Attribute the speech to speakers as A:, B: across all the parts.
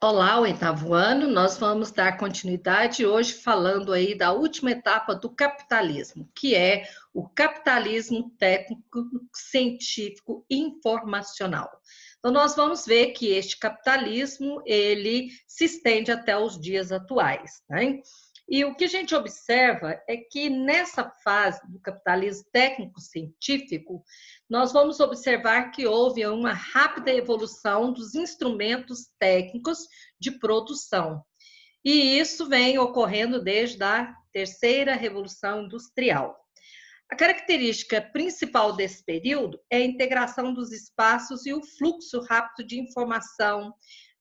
A: Olá, oitavo ano, nós vamos dar continuidade hoje falando aí da última etapa do capitalismo, que é o capitalismo técnico, científico, informacional. Então, nós vamos ver que este capitalismo, ele se estende até os dias atuais, né? E o que a gente observa é que nessa fase do capitalismo técnico-científico, nós vamos observar que houve uma rápida evolução dos instrumentos técnicos de produção. E isso vem ocorrendo desde a terceira revolução industrial. A característica principal desse período é a integração dos espaços e o fluxo rápido de informação,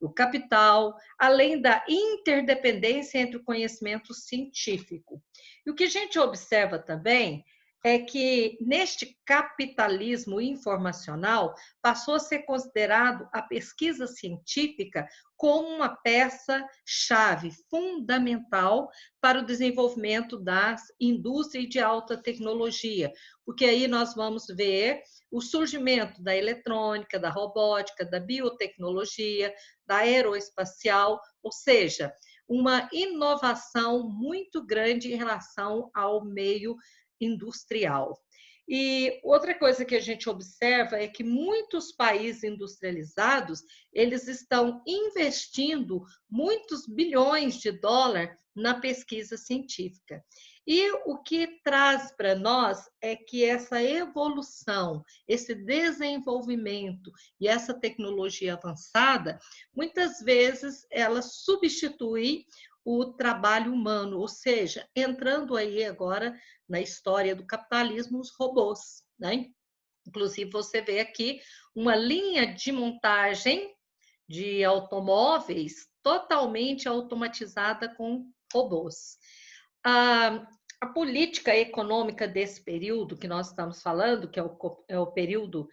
A: o capital, além da interdependência entre o conhecimento científico. E o que a gente observa também é que neste capitalismo informacional passou a ser considerado a pesquisa científica como uma peça-chave fundamental para o desenvolvimento das indústrias de alta tecnologia, porque aí nós vamos ver o surgimento da eletrônica, da robótica, da biotecnologia, da aeroespacial, ou seja, uma inovação muito grande em relação ao meio industrial. E outra coisa que a gente observa é que muitos países industrializados, eles estão investindo muitos bilhões de dólares na pesquisa científica. E o que traz para nós é que essa evolução, esse desenvolvimento e essa tecnologia avançada, muitas vezes ela substitui o trabalho humano, ou seja, entrando aí agora na história do capitalismo, os robôs, né? Inclusive, você vê aqui uma linha de montagem de automóveis totalmente automatizada com robôs. A política econômica desse período que nós estamos falando, que é o período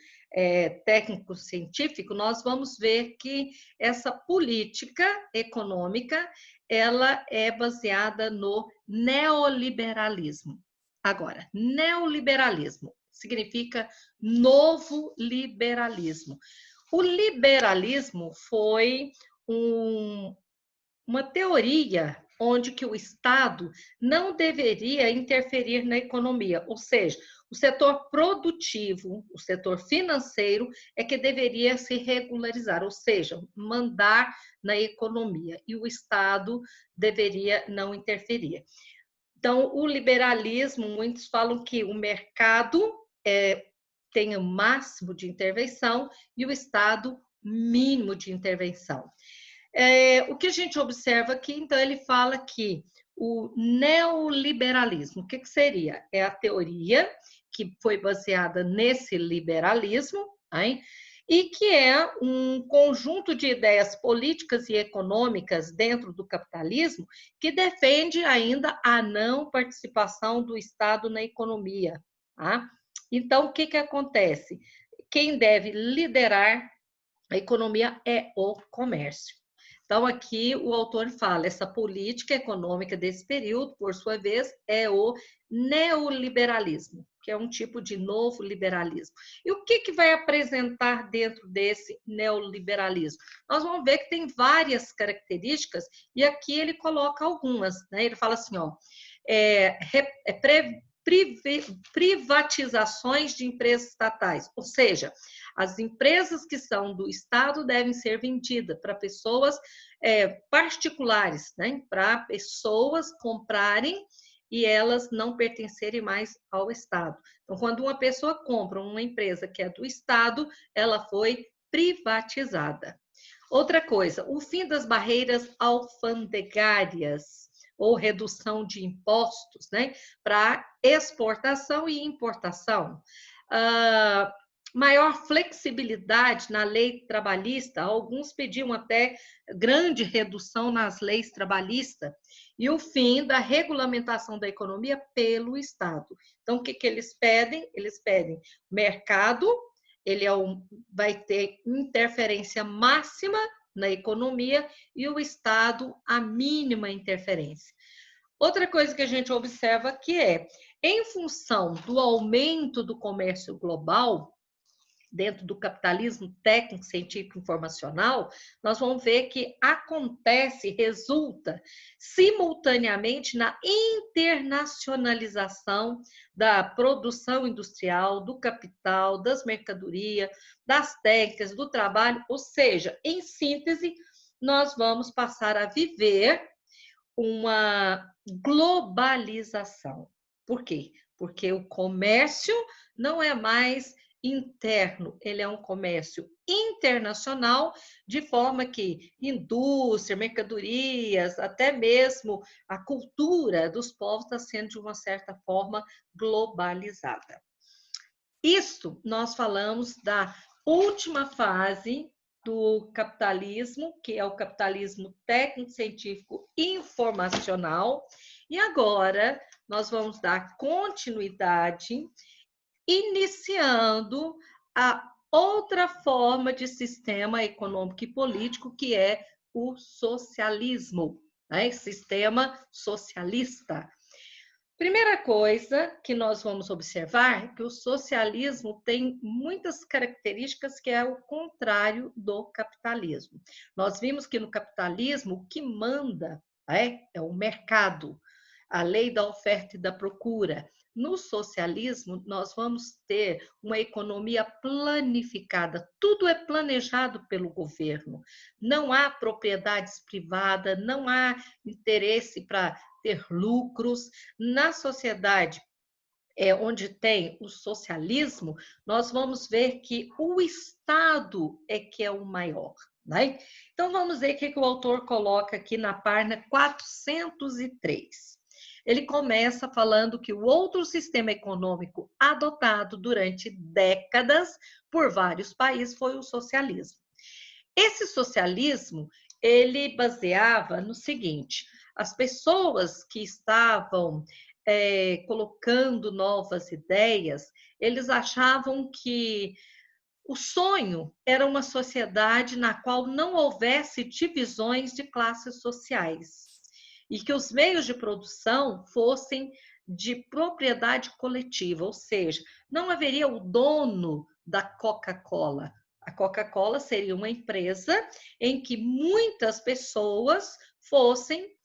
A: técnico-científico, nós vamos ver que essa política econômica ela é baseada no neoliberalismo. Agora, neoliberalismo significa novo liberalismo. O liberalismo foi uma teoria onde que o Estado não deveria interferir na economia, ou seja, o setor produtivo, o setor financeiro é que deveria se regularizar, ou seja, mandar na economia, e o Estado deveria não interferir. Então, o liberalismo, muitos falam que o mercado tem o máximo de intervenção e o Estado mínimo de intervenção. O que a gente observa aqui, então, ele fala que o neoliberalismo, o que seria? É a teoria que foi baseada nesse liberalismo, hein? E que é um conjunto de ideias políticas e econômicas dentro do capitalismo que defende ainda a não participação do Estado na economia. Tá? Então, o que acontece? Quem deve liderar a economia é o comércio. Então, aqui o autor fala, essa política econômica desse período, por sua vez, é o neoliberalismo, que é um tipo de novo liberalismo. E o que vai apresentar dentro desse neoliberalismo? Nós vamos ver que tem várias características, e aqui ele coloca algumas, né? Ele fala assim, ó, privatizações de empresas estatais, ou seja, as empresas que são do Estado devem ser vendidas para pessoas particulares, né? Para pessoas comprarem e elas não pertencerem mais ao Estado. Então, quando uma pessoa compra uma empresa que é do Estado, ela foi privatizada. Outra coisa, o fim das barreiras alfandegárias ou redução de impostos, né, para exportação e importação. Maior flexibilidade na lei trabalhista, alguns pediam até grande redução nas leis trabalhistas, e o fim da regulamentação da economia pelo Estado. Então, o que eles pedem? Eles pedem mercado, ele vai ter interferência máxima na economia e o Estado a mínima interferência. Outra coisa que a gente observa que em função do aumento do comércio global, dentro do capitalismo técnico, científico, informacional, nós vamos ver que acontece, resulta simultaneamente na internacionalização da produção industrial, do capital, das mercadorias, das técnicas, do trabalho, ou seja, em síntese, nós vamos passar a viver uma globalização. Por quê? Porque o comércio não é mais interno, ele é um comércio internacional, de forma que indústria, mercadorias, até mesmo a cultura dos povos está sendo, de uma certa forma, globalizada. Isto nós falamos da última fase do capitalismo, que é o capitalismo técnico, científico e informacional. E agora nós vamos dar continuidade, iniciando a outra forma de sistema econômico e político, que é o socialismo, né? Sistema socialista. Primeira coisa que nós vamos observar é que o socialismo tem muitas características que é o contrário do capitalismo. Nós vimos que no capitalismo o que manda é o mercado, a lei da oferta e da procura. No socialismo, nós vamos ter uma economia planificada, tudo é planejado pelo governo. Não há propriedades privadas, não há interesse para ter lucros. Na sociedade onde tem o socialismo, nós vamos ver que o Estado é que é o maior. Né? Então, vamos ver o que o autor coloca aqui na página 403. Ele começa falando que o outro sistema econômico adotado durante décadas por vários países foi o socialismo. Esse socialismo, ele baseava no seguinte: as pessoas que estavam colocando novas ideias, eles achavam que o sonho era uma sociedade na qual não houvesse divisões de classes sociais e que os meios de produção fossem de propriedade coletiva, ou seja, não haveria o dono da Coca-Cola. A Coca-Cola seria uma empresa em que muitas pessoas fossem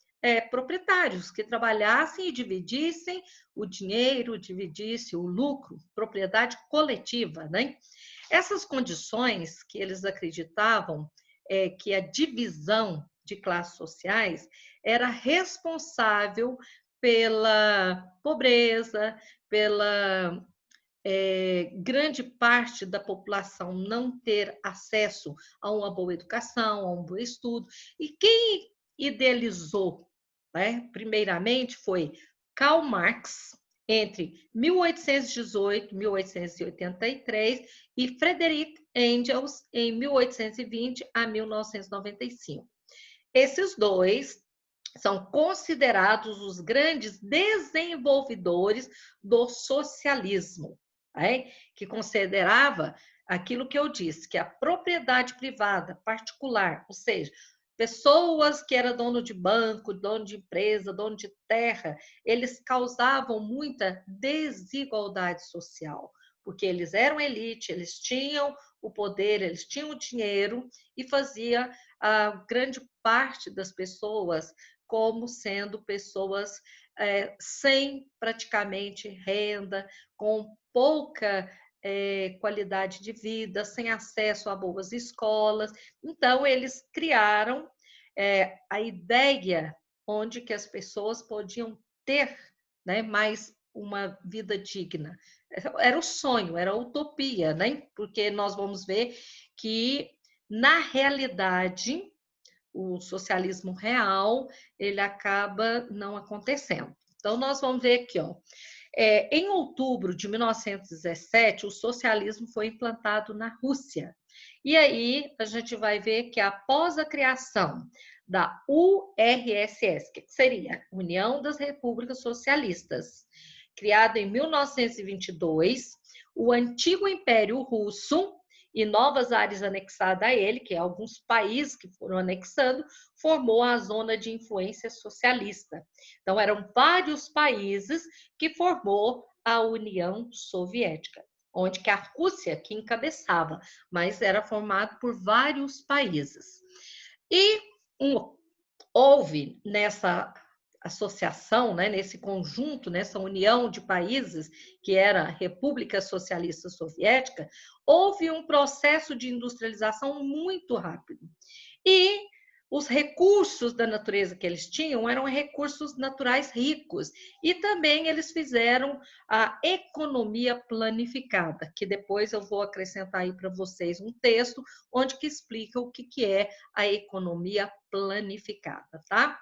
A: proprietários, que trabalhassem e dividissem o dinheiro, dividissem o lucro, propriedade coletiva, né? Essas condições que eles acreditavam que a divisão de classes sociais era responsável pela pobreza, pela grande parte da população não ter acesso a uma boa educação, a um bom estudo. E quem idealizou, né, primeiramente, foi Karl Marx, entre 1818 e 1883, e Friedrich Engels, em 1820 a 1995. Esses dois são considerados os grandes desenvolvedores do socialismo, né? Que considerava aquilo que eu disse, que a propriedade privada, particular, ou seja, pessoas que eram dono de banco, dono de empresa, dono de terra, eles causavam muita desigualdade social, porque eles eram elite, eles tinham o poder, eles tinham o dinheiro e fazia a grande parte das pessoas como sendo pessoas sem praticamente renda, com pouca qualidade de vida, sem acesso a boas escolas. Então, eles criaram a ideia onde que as pessoas podiam ter, né, mais uma vida digna. Era o sonho, era a utopia, né? Porque nós vamos ver que, na realidade, o socialismo real, ele acaba não acontecendo. Então, nós vamos ver aqui, ó. Em outubro de 1917, o socialismo foi implantado na Rússia. E aí, a gente vai ver que após a criação da URSS, que seria União das Repúblicas Socialistas, criada em 1922, o antigo Império Russo e novas áreas anexadas a ele, que é alguns países que foram anexando, formou a zona de influência socialista. Então, eram vários países que formou a União Soviética. onde que a Rússia que encabeçava, mas era formado por vários países. E houve nessa associação, né, nesse conjunto, nessa união de países, que era a República Socialista Soviética, houve um processo de industrialização muito rápido. E os recursos da natureza que eles tinham eram recursos naturais ricos. E também eles fizeram a economia planificada, que depois eu vou acrescentar aí para vocês um texto onde que explica o que é a economia planificada, tá?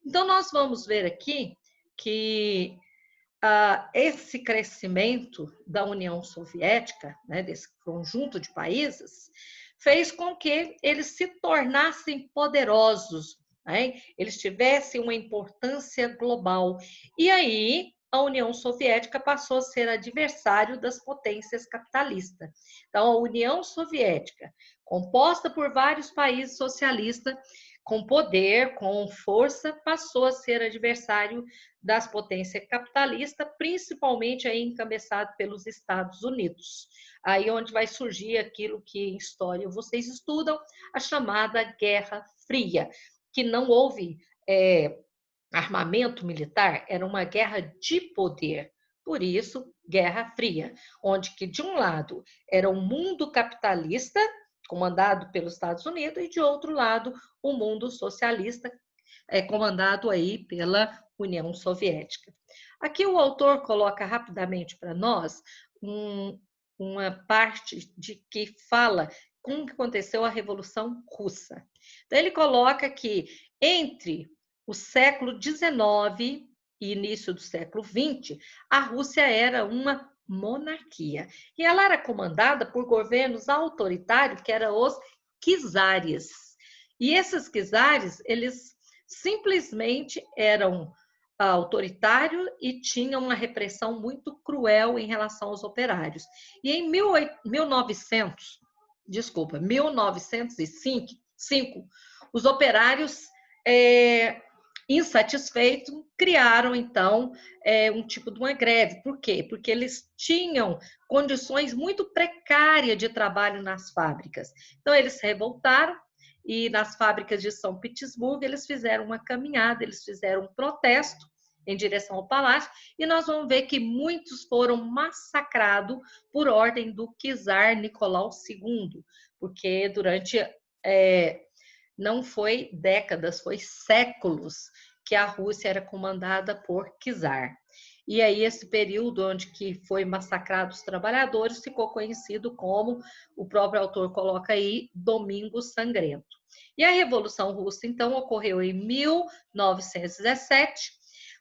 A: Então, nós vamos ver aqui que esse crescimento da União Soviética, né, desse conjunto de países, fez com que eles se tornassem poderosos, né? Eles tivessem uma importância global. E aí, a União Soviética passou a ser adversário das potências capitalistas. Então, a União Soviética, composta por vários países socialistas, com poder, com força, passou a ser adversário das potências capitalistas, principalmente aí encabeçado pelos Estados Unidos. Aí onde vai surgir aquilo que em história vocês estudam, a chamada Guerra Fria, que não houve armamento militar, era uma guerra de poder. Por isso, Guerra Fria, onde que de um lado era o mundo capitalista, comandado pelos Estados Unidos, e de outro lado, o mundo socialista, comandado aí pela União Soviética. Aqui o autor coloca rapidamente para nós uma parte de que fala como que aconteceu a Revolução Russa. Então, ele coloca que entre o século XIX e início do século XX, a Rússia era uma monarquia. E ela era comandada por governos autoritários, que eram os czares. E esses czares, eles simplesmente eram autoritários e tinham uma repressão muito cruel em relação aos operários. E em 1905, os operários insatisfeitos criaram, então, um tipo de uma greve. Por quê? Porque eles tinham condições muito precárias de trabalho nas fábricas. Então, eles se revoltaram e nas fábricas de São Petersburgo eles fizeram uma caminhada, eles fizeram um protesto em direção ao palácio, e nós vamos ver que muitos foram massacrados por ordem do czar Nicolau II, porque durante não foi décadas, foi séculos que a Rússia era comandada por czar. E aí esse período onde que foi massacrado os trabalhadores ficou conhecido como, o próprio autor coloca aí, Domingo Sangrento. E a Revolução Russa, então, ocorreu em 1917,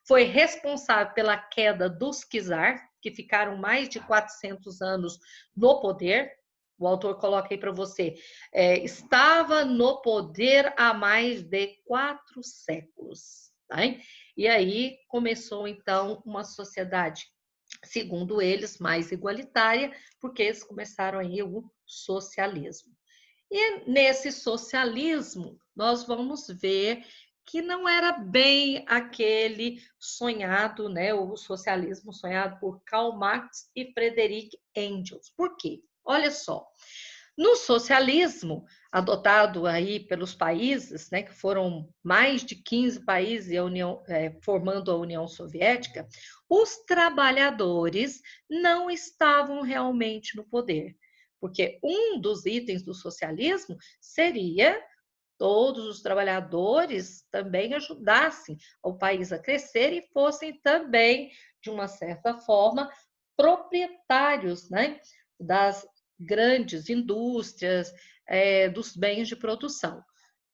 A: foi responsável pela queda dos czar, que ficaram mais de 400 anos no poder. O autor coloca aí para você, estava no poder há mais de 4 séculos. Tá? E aí começou, então, uma sociedade, segundo eles, mais igualitária, porque eles começaram aí o socialismo. E nesse socialismo, nós vamos ver que não era bem aquele sonhado, né, o socialismo sonhado por Karl Marx e Friedrich Engels. Por quê? Olha só, no socialismo adotado aí pelos países, né, que foram mais de 15 países formando a União Soviética, os trabalhadores não estavam realmente no poder, porque um dos itens do socialismo seria todos os trabalhadores também ajudassem o país a crescer e fossem também, de uma certa forma, proprietários, né, das grandes indústrias, dos bens de produção.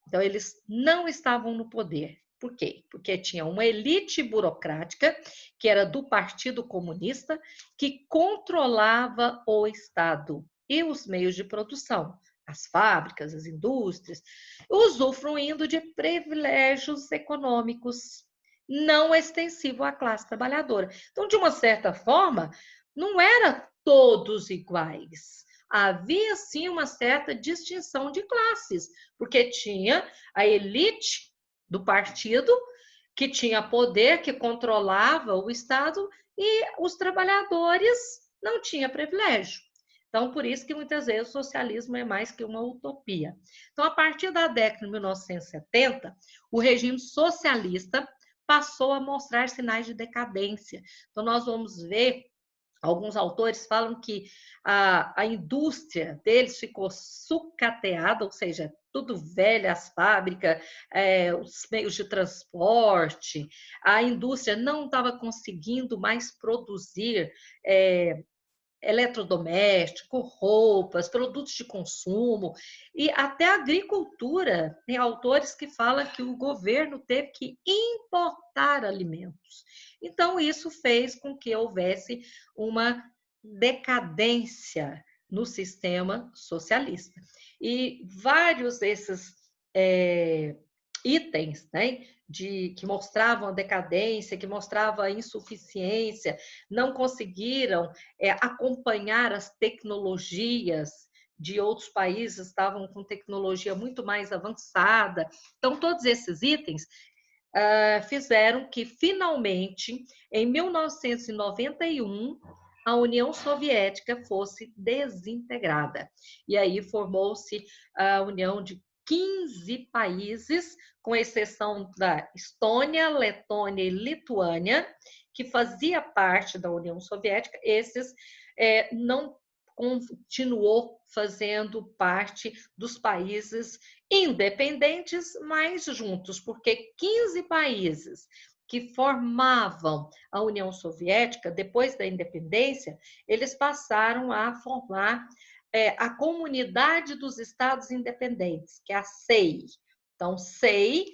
A: Então, eles não estavam no poder. Por quê? Porque tinha uma elite burocrática, que era do Partido Comunista, que controlava o Estado e os meios de produção, as fábricas, as indústrias, usufruindo de privilégios econômicos não extensivos à classe trabalhadora. Então, de uma certa forma, não era todos iguais. Havia, sim, uma certa distinção de classes, porque tinha a elite do partido, que tinha poder, que controlava o Estado, e os trabalhadores não tinha privilégio. Então, por isso que muitas vezes o socialismo é mais que uma utopia. Então, a partir da década de 1970, o regime socialista passou a mostrar sinais de decadência. Então, nós vamos ver, alguns autores falam que a indústria deles ficou sucateada, ou seja, tudo velho, as fábricas, os meios de transporte, a indústria não estava conseguindo mais produzir eletrodoméstico, roupas, produtos de consumo e até agricultura. Tem autores que falam que o governo teve que importar alimentos. Então, isso fez com que houvesse uma decadência no sistema socialista. E vários desses itens, né, que mostravam a decadência, que mostravam a insuficiência, não conseguiram acompanhar as tecnologias de outros países, estavam com tecnologia muito mais avançada. Então, todos esses itens fizeram que, finalmente, em 1991, a União Soviética fosse desintegrada. E aí formou-se a União de 15 países, com exceção da Estônia, Letônia e Lituânia, que fazia parte da União Soviética. Esses não continuou fazendo parte dos países independentes, mas juntos, porque 15 países que formavam a União Soviética, depois da independência, eles passaram a formar a Comunidade dos Estados Independentes, que é a CEI. Então, CEI,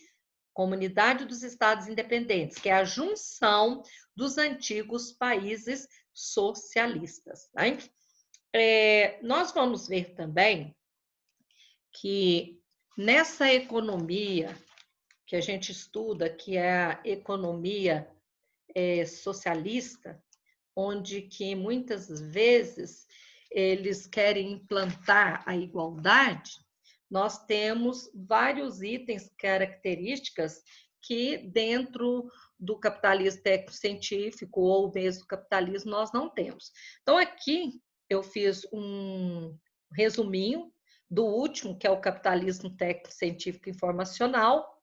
A: Comunidade dos Estados Independentes, que é a junção dos antigos países socialistas. Né? Nós vamos ver também que nessa economia que a gente estuda, que é a economia socialista, onde que muitas vezes eles querem implantar a igualdade, nós temos vários itens, características que dentro do capitalismo técnico-científico ou mesmo do capitalismo nós não temos. Então, aqui eu fiz um resuminho do último, que é o capitalismo técnico-científico informacional,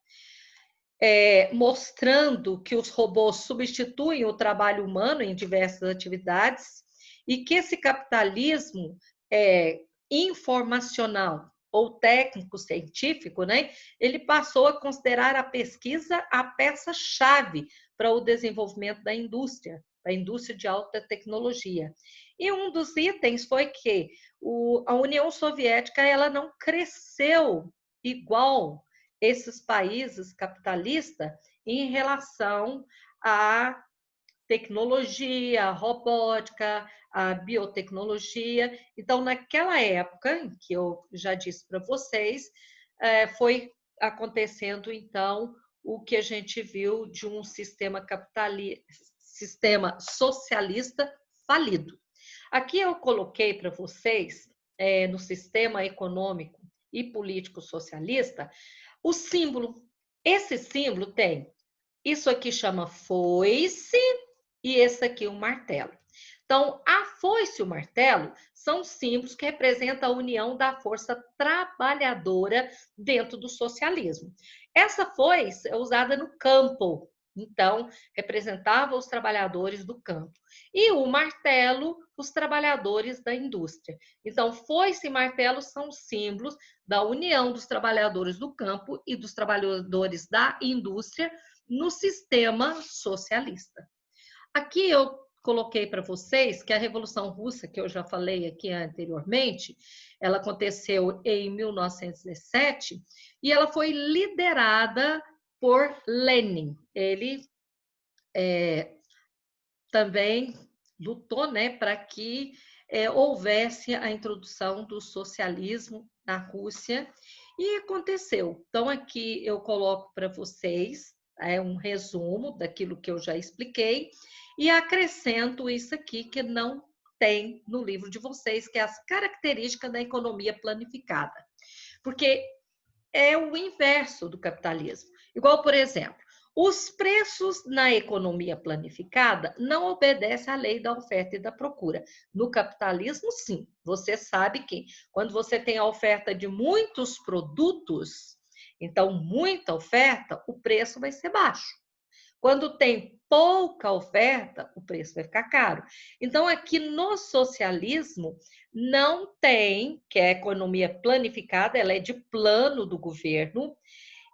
A: mostrando que os robôs substituem o trabalho humano em diversas atividades e que esse capitalismo informacional ou técnico-científico, né, ele passou a considerar a pesquisa a peça-chave para o desenvolvimento da indústria, a indústria de alta tecnologia. E um dos itens foi que a União Soviética ela não cresceu igual esses países capitalistas em relação à tecnologia, à robótica, à biotecnologia. Então, naquela época, que eu já disse para vocês, foi acontecendo, então, o que a gente viu de um sistema socialista falido. Aqui eu coloquei para vocês, no sistema econômico e político socialista, o símbolo. Esse símbolo tem, isso aqui chama foice e esse aqui um martelo. Então, a foice e o martelo são símbolos que representam a união da força trabalhadora dentro do socialismo. Essa foice é usada no campo, então, representava os trabalhadores do campo. E o martelo, os trabalhadores da indústria. Então, foice e martelo são símbolos da união dos trabalhadores do campo e dos trabalhadores da indústria no sistema socialista. Aqui eu coloquei para vocês que a Revolução Russa, que eu já falei aqui anteriormente, ela aconteceu em 1917 e ela foi liderada por Lenin. Ele também lutou, né, para que houvesse a introdução do socialismo na Rússia e aconteceu. Então, aqui eu coloco para vocês um resumo daquilo que eu já expliquei e acrescento isso aqui que não tem no livro de vocês, que é as características da economia planificada. Porque é o inverso do capitalismo. Igual, por exemplo, Os preços na economia planificada não obedecem à lei da oferta e da procura. No capitalismo, sim. Você sabe que quando você tem a oferta de muitos produtos, então muita oferta, o preço vai ser baixo. Quando tem pouca oferta, o preço vai ficar caro. Então, aqui no socialismo, não tem, que é a economia planificada, ela é de plano do governo,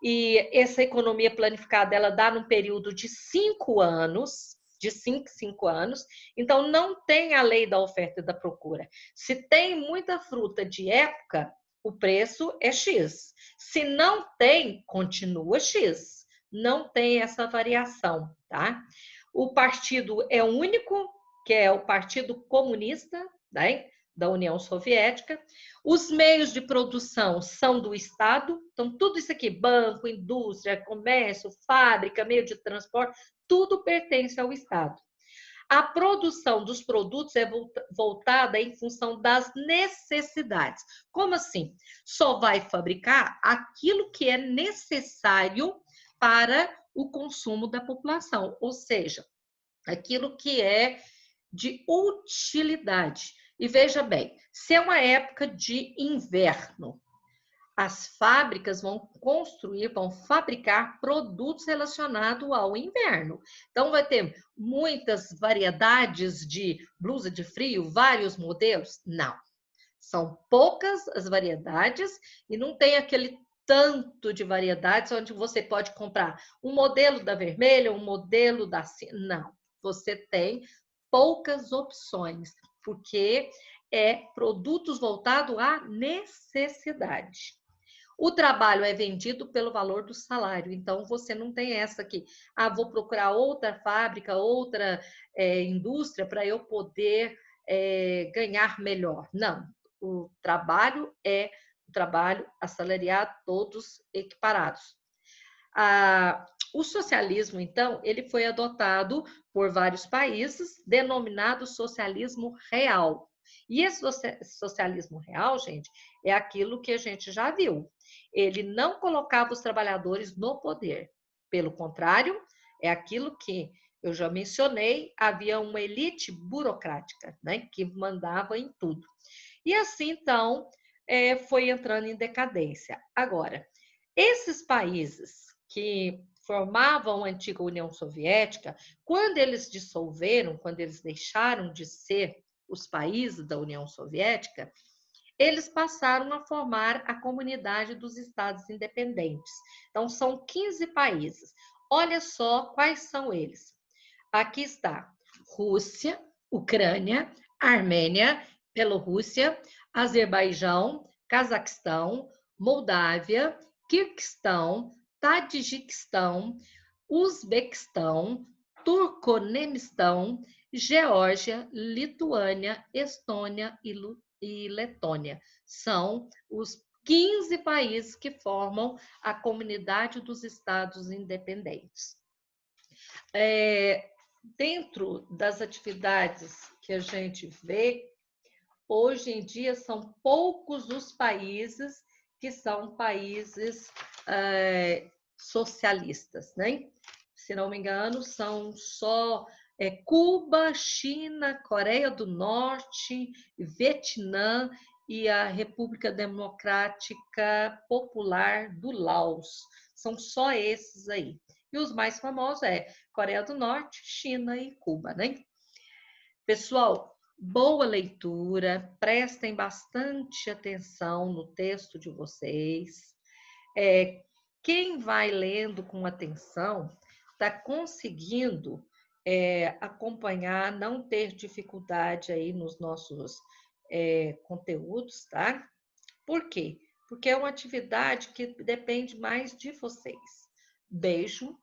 A: e essa economia planificada, ela dá num período de 5 anos, de 5 anos, então não tem a lei da oferta e da procura. Se tem muita fruta de época, o preço é X. Se não tem, continua X. Não tem essa variação, tá? O partido é único, que é o Partido Comunista, né? Da União Soviética. Os meios de produção são do Estado, então tudo isso aqui, banco, indústria, comércio, fábrica, meio de transporte, tudo pertence ao Estado. A produção dos produtos é voltada em função das necessidades. Como assim? Só vai fabricar aquilo que é necessário para o consumo da população, ou seja, aquilo que é de utilidade. E veja bem, se é uma época de inverno, as fábricas vão construir, vão fabricar produtos relacionados ao inverno. Então, vai ter muitas variedades de blusa de frio, vários modelos? Não. São poucas as variedades e não tem aquele tanto de variedades onde você pode comprar um modelo da vermelha, um modelo da cinza. Não. Você tem poucas opções, porque é produtos voltados à necessidade. O trabalho é vendido pelo valor do salário, então você não tem essa aqui, vou procurar outra fábrica, outra indústria para eu poder ganhar melhor. Não, o trabalho é o trabalho assalariado, todos equiparados. O socialismo, então, ele foi adotado por vários países, denominado socialismo real. E esse socialismo real, gente, é aquilo que a gente já viu. Ele não colocava os trabalhadores no poder. Pelo contrário, é aquilo que eu já mencionei, havia uma elite burocrática, né, que mandava em tudo. E assim, então, foi entrando em decadência. Agora, esses países que formavam a antiga União Soviética, quando eles dissolveram, quando eles deixaram de ser os países da União Soviética, eles passaram a formar a Comunidade dos Estados Independentes. Então, são 15 países. Olha só quais são eles. Aqui está Rússia, Ucrânia, Armênia, Bielorrússia, Azerbaijão, Cazaquistão, Moldávia, Quirguistão, Tadjiquistão, Uzbequistão, Turcomenistão, Geórgia, Lituânia, Estônia e Letônia. São os 15 países que formam a Comunidade dos Estados Independentes. Dentro das atividades que a gente vê, hoje em dia são poucos os países que são países socialistas, né? Se não me engano, são só Cuba, China, Coreia do Norte, Vietnã e a República Democrática Popular do Laos. São só esses aí. E os mais famosos Coreia do Norte, China e Cuba, né? Pessoal, boa leitura, prestem bastante atenção no texto de vocês. Quem vai lendo com atenção está conseguindo acompanhar, não ter dificuldade aí nos nossos conteúdos, tá? Por quê? Porque é uma atividade que depende mais de vocês. Beijo